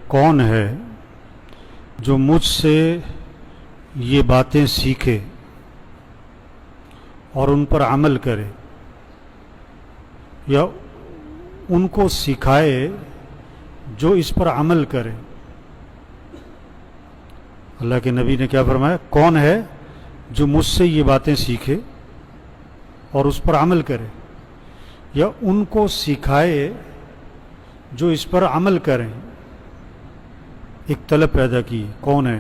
کون ہے جو مجھ سے یہ باتیں سیکھے اور ان پر عمل کرے یا ان کو سکھائے جو اس پر عمل کرے. اللہ کے نبی نے کیا فرمایا؟ کون ہے جو مجھ سے یہ باتیں سیکھے اور اس پر عمل کرے یا ان کو سکھائے جو اس پر عمل کریں. ایک طلب پیدا کی، کون ہے؟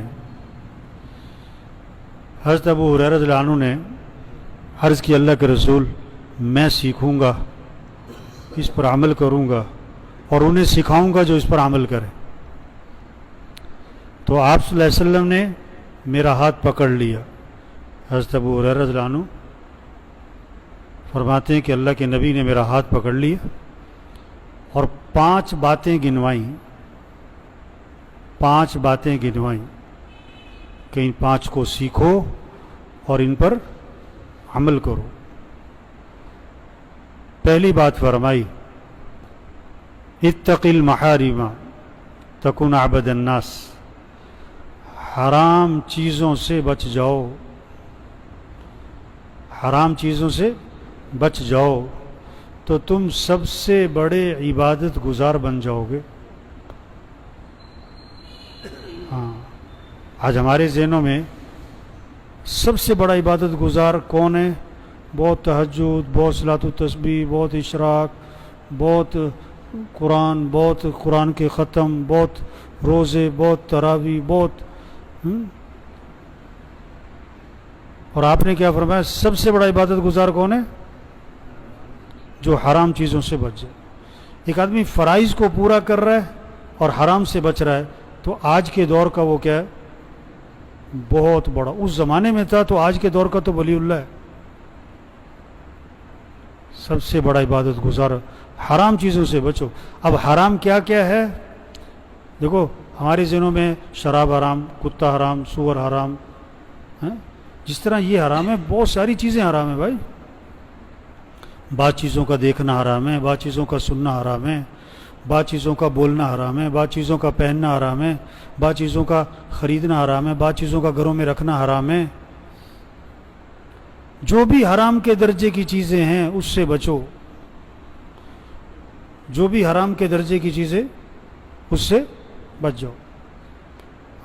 حضرت ابو ہریرہ رضی اللہ عنہ نے عرض کی، اللہ کے رسول میں سیکھوں گا، اس پر عمل کروں گا اور انہیں سکھاؤں گا جو اس پر عمل کرے. تو آپ صلی اللہ علیہ وسلم نے میرا ہاتھ پکڑ لیا. حضرت ابو ہریرہ رضی اللہ عنہ فرماتے ہیں کہ اللہ کے نبی نے میرا ہاتھ پکڑ لیا اور 5 باتیں گنوائیں، 5 باتیں گنوائیں کہ ان 5 کو سیکھو اور ان پر عمل کرو. پہلی بات فرمائی، اتق المحارم تکن عبد الناس، حرام چیزوں سے بچ جاؤ، حرام چیزوں سے بچ جاؤ تو تم سب سے بڑے عبادت گزار بن جاؤ گے. ہاں، آج ہمارے ذہنوں میں سب سے بڑا عبادت گزار کون ہے؟ بہت تہجد، بہت صلاۃ التسبیح، بہت اشراق، بہت قرآن، بہت قرآن کے ختم، بہت روزے، بہت تراویح، بہت اور آپ نے کیا فرمایا؟ سب سے بڑا عبادت گزار کون ہے؟ جو حرام چیزوں سے بچ جائے. ایک آدمی فرائض کو پورا کر رہا ہے اور حرام سے بچ رہا ہے تو آج کے دور کا وہ کیا ہے؟ بہت بڑا. اس زمانے میں تھا تو آج کے دور کا تو ولی اللہ ہے. سب سے بڑا عبادت گزار، حرام چیزوں سے بچو. اب حرام کیا کیا ہے؟ دیکھو ہمارے ذہنوں میں شراب حرام، کتا حرام، سور حرام، جس طرح یہ حرام ہے بہت ساری چیزیں حرام ہیں بھائی. بعض چیزوں کا دیکھنا حرام ہے، بعض چیزوں کا سننا حرام ہے، بعض چیزوں کا بولنا حرام ہے، بعض چیزوں کا پہننا حرام ہے، بعض چیزوں کا خریدنا حرام ہے، بعض چیزوں کا گھروں میں رکھنا حرام ہے. جو بھی حرام کے درجے کی چیزیں ہیں اس سے بچو. جو بھی حرام کے درجے کی چیزیں اس سے بچ جاؤ.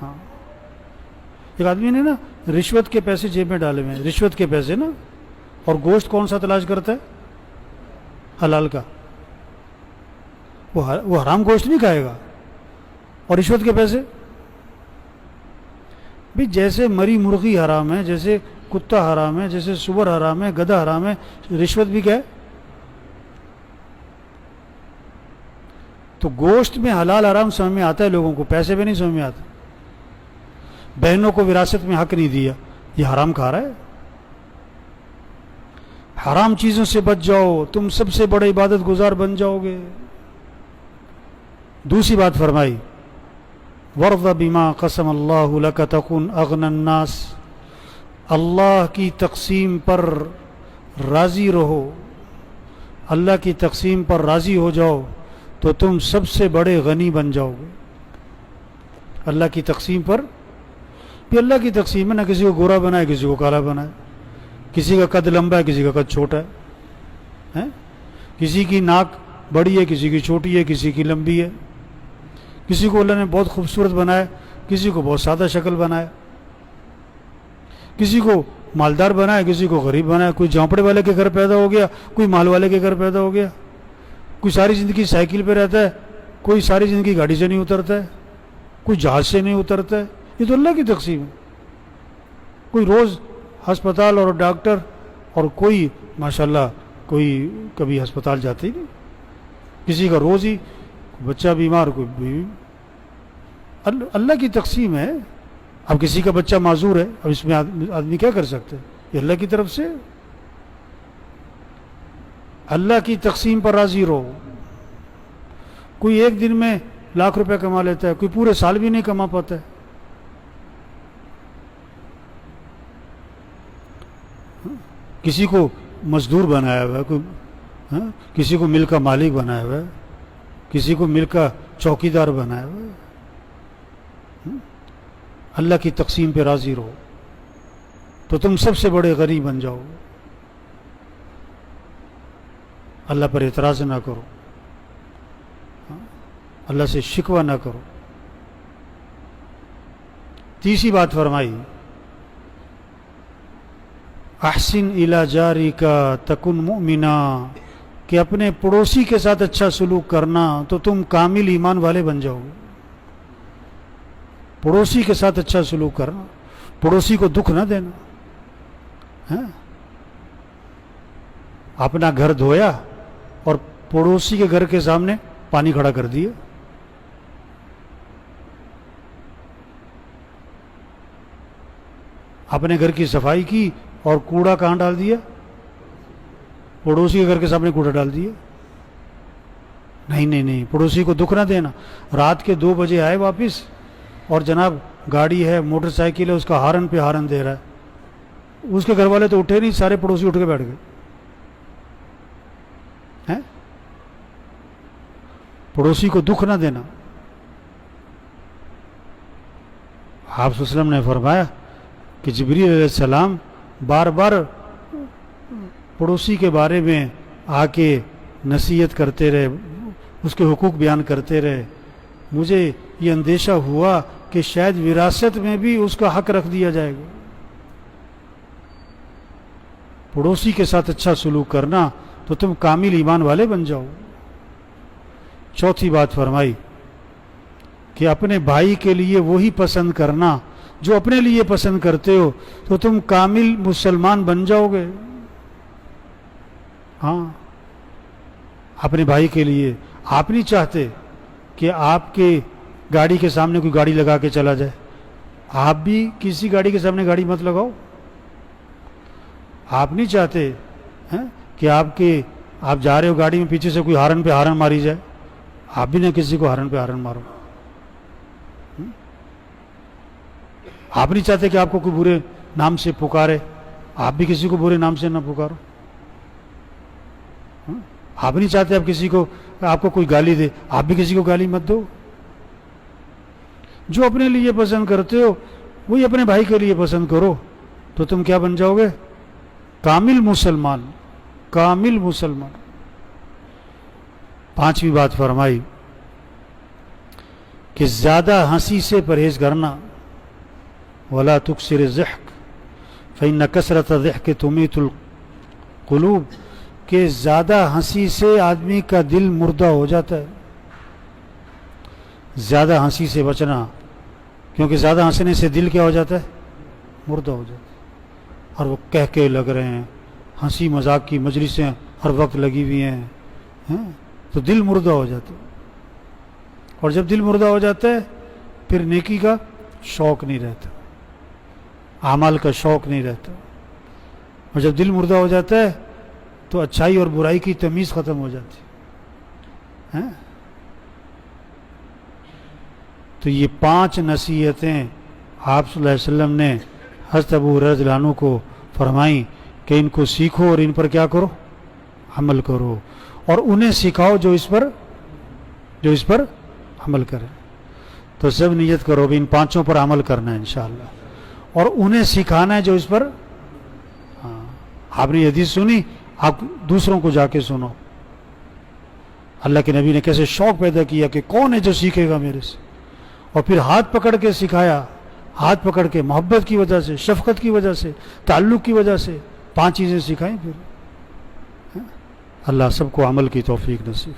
ہاں، ایک آدمی نے نا رشوت کے پیسے جیب میں ڈالے ہوئے ہیں، رشوت کے پیسے نا، اور گوشت کون سا تلاش کرتا ہے؟ حلال کا. وہ حرام گوشت نہیں کھائے گا. اور رشوت کے پیسے بھی، جیسے مری مرغی حرام ہے، جیسے کتا حرام ہے، جیسے سور حرام ہے، گدھا حرام ہے، رشوت بھی کیا ہے؟ تو گوشت میں حلال حرام سمجھ میں آتا ہے لوگوں کو، پیسے بھی نہیں سمجھ میں آتا. بہنوں کو وراثت میں حق نہیں دیا، یہ حرام کھا رہا ہے. حرام چیزوں سے بچ جاؤ، تم سب سے بڑے عبادت گزار بن جاؤ گے. دوسری بات فرمائی، وَرْضَ بِمَا قَسَمَ اللَّهُ لَكَ تَكُنْ أَغْنَى النَّاسِ، اللہ کی تقسیم پر راضی رہو، اللہ کی تقسیم پر راضی ہو جاؤ تو تم سب سے بڑے غنی بن جاؤ گے. اللہ کی تقسیم پر بھی، اللہ کی تقسیم ہے، نہ کسی کو گورا بنائے کسی کو کالا بنائے، کسی کا قد لمبا ہے کسی کا قد چھوٹا ہے، کسی کی ناک بڑی ہے کسی کی چھوٹی ہے، کسی کی لمبی ہے، کسی کو اللہ نے بہت خوبصورت بنایا، کسی کو بہت سادہ شکل بنایا، کسی کو مالدار بنایا کسی کو غریب بنایا، کوئی جھونپڑے والے کے گھر پیدا ہو گیا، کوئی مال والے کے گھر پیدا ہو گیا، کوئی ساری زندگی سائیکل پہ رہتا ہے، کوئی ساری زندگی گاڑی سے نہیں اترتا ہے، کوئی جہاز سے نہیں اترتا ہے. یہ تو اللہ کی تقسیم ہے. کوئی روز ہسپتال اور ڈاکٹر، اور کوئی ماشاءاللہ کوئی کبھی ہسپتال جاتے ہی نہیں. کسی کا روز ہی بچہ بیمار، کوئی بیوی. اللہ کی تقسیم ہے. اب کسی کا بچہ معذور ہے، اب اس میں آدمی کیا کر سکتے؟ یہ اللہ کی طرف سے. اللہ کی تقسیم پر راضی رہو. کوئی ایک دن میں لاکھ روپے کما لیتا ہے، کوئی پورے سال بھی نہیں کما پاتا ہے. کسی کو مزدور بنایا ہوا ہے، کوئی کسی کو مل کا مالک بنایا ہوا ہے، کسی کو مل کا چوکیدار بنایا ہوا ہے. اللہ کی تقسیم پہ راضی رہو تو تم سب سے بڑے غنی بن جاؤ. اللہ پر اعتراض نہ کرو, اللہ سے شکوہ نہ کرو. تیسری بات فرمائی احسن الی جارک تکن مؤمنا, کہ اپنے پڑوسی کے ساتھ اچھا سلوک کرنا تو تم کامل ایمان والے بن جاؤ گے. پڑوسی کے ساتھ اچھا سلوک کرنا, پڑوسی کو دکھ نہ دینا. اپنا گھر دھویا اور پڑوسی کے گھر کے سامنے پانی کھڑا کر دیا. اپنے گھر کی صفائی کی اور کوڑا کہاں ڈال دیا؟ پڑوسی کے گھر کے سامنے کوڑا ڈال دیا. نہیں نہیں نہیں, پڑوسی کو دکھ نہ دینا. رات کے 2 بجے آئے واپس اور جناب گاڑی ہے, موٹر سائیکل ہے, اس کا ہارن پہ ہارن دے رہا ہے. اس کے گھر والے تو اٹھے نہیں, سارے پڑوسی اٹھ کے بیٹھ گئے. پڑوسی کو دکھ نہ دینا. آپ صلی اللہ علیہ وسلم نے فرمایا کہ جبریل علیہ السلام بار بار پڑوسی کے بارے میں آ کے نصیحت کرتے رہے, اس کے حقوق بیان کرتے رہے. مجھے یہ اندیشہ ہوا کہ شاید وراثت میں بھی اس کا حق رکھ دیا جائے گا. پڑوسی کے ساتھ اچھا سلوک کرنا تو تم کامل ایمان والے بن جاؤ. چوتھی بات فرمائی کہ اپنے بھائی کے لیے وہی پسند کرنا جو اپنے لیے پسند کرتے ہو تو تم کامل مسلمان بن جاؤ گے. ہاں, اپنے بھائی کے لیے آپ نہیں چاہتے کہ آپ کے گاڑی کے سامنے کوئی گاڑی لگا کے چلا جائے. آپ بھی کسی گاڑی کے سامنے گاڑی مت لگاؤ. آپ نہیں چاہتے کہ آپ جا رہے ہو گاڑی میں, پیچھے سے کوئی ہارن پہ ہارن ماری جائے. آپ بھی نہ کسی کو ہارن پہ ہارن مارو. آپ نہیں چاہتے کہ آپ کو کوئی برے نام سے پکارے. آپ بھی کسی کو برے نام سے نہ پکارو. آپ نہیں چاہتے آپ کو کوئی گالی دے. آپ بھی کسی کو گالی مت دو. جو اپنے لیے پسند کرتے ہو وہی اپنے بھائی کے لیے پسند کرو تو تم کیا بن جاؤ گے؟ کامل مسلمان. کامل مسلمان. پانچویں بات فرمائی کہ زیادہ ہنسی سے پرہیز کرنا. ولا تکثر الضحک فإن کثرة الضحک تمیت القلوب, کہ زیادہ ہنسی سے آدمی کا دل مردہ ہو جاتا ہے. زیادہ ہنسی سے بچنا, کیونکہ زیادہ ہنسنے سے دل کیا ہو جاتا ہے؟ مردہ ہو جاتا ہے. اور وہ کہہ کے لگ رہے ہیں, ہنسی مذاق کی مجلسیں ہر وقت لگی ہوئی ہیں, تو دل مردہ ہو جاتا ہے. اور جب دل مردہ ہو جاتا ہے پھر نیکی کا شوق نہیں رہتا, اعمال کا شوق نہیں رہتا. اور جب دل مردہ ہو جاتا ہے تو اچھائی اور برائی کی تمیز ختم ہو جاتی ہے. تو یہ 5 نصیحتیں آپ صلی اللہ علیہ وسلم نے حضرت ابو ہریرہ رضی اللہ عنہ کو فرمائیں کہ ان کو سیکھو اور ان پر کیا کرو؟ عمل کرو. اور انہیں سکھاؤ جو اس پر عمل کرے. تو سب نیت کرو بھی ان 5 پر عمل کرنا ہے انشاءاللہ, اور انہیں سکھانا ہے جو اس پر. آپ نے حدیث سنی, آپ دوسروں کو جا کے سنو. اللہ کے نبی نے کیسے شوق پیدا کیا کہ کون ہے جو سیکھے گا میرے سے, اور پھر ہاتھ پکڑ کے سکھایا. ہاتھ پکڑ کے محبت کی وجہ سے, شفقت کی وجہ سے, تعلق کی وجہ سے 5 چیزیں سکھائیں. پھر اللہ سب کو عمل کی توفیق نصیب.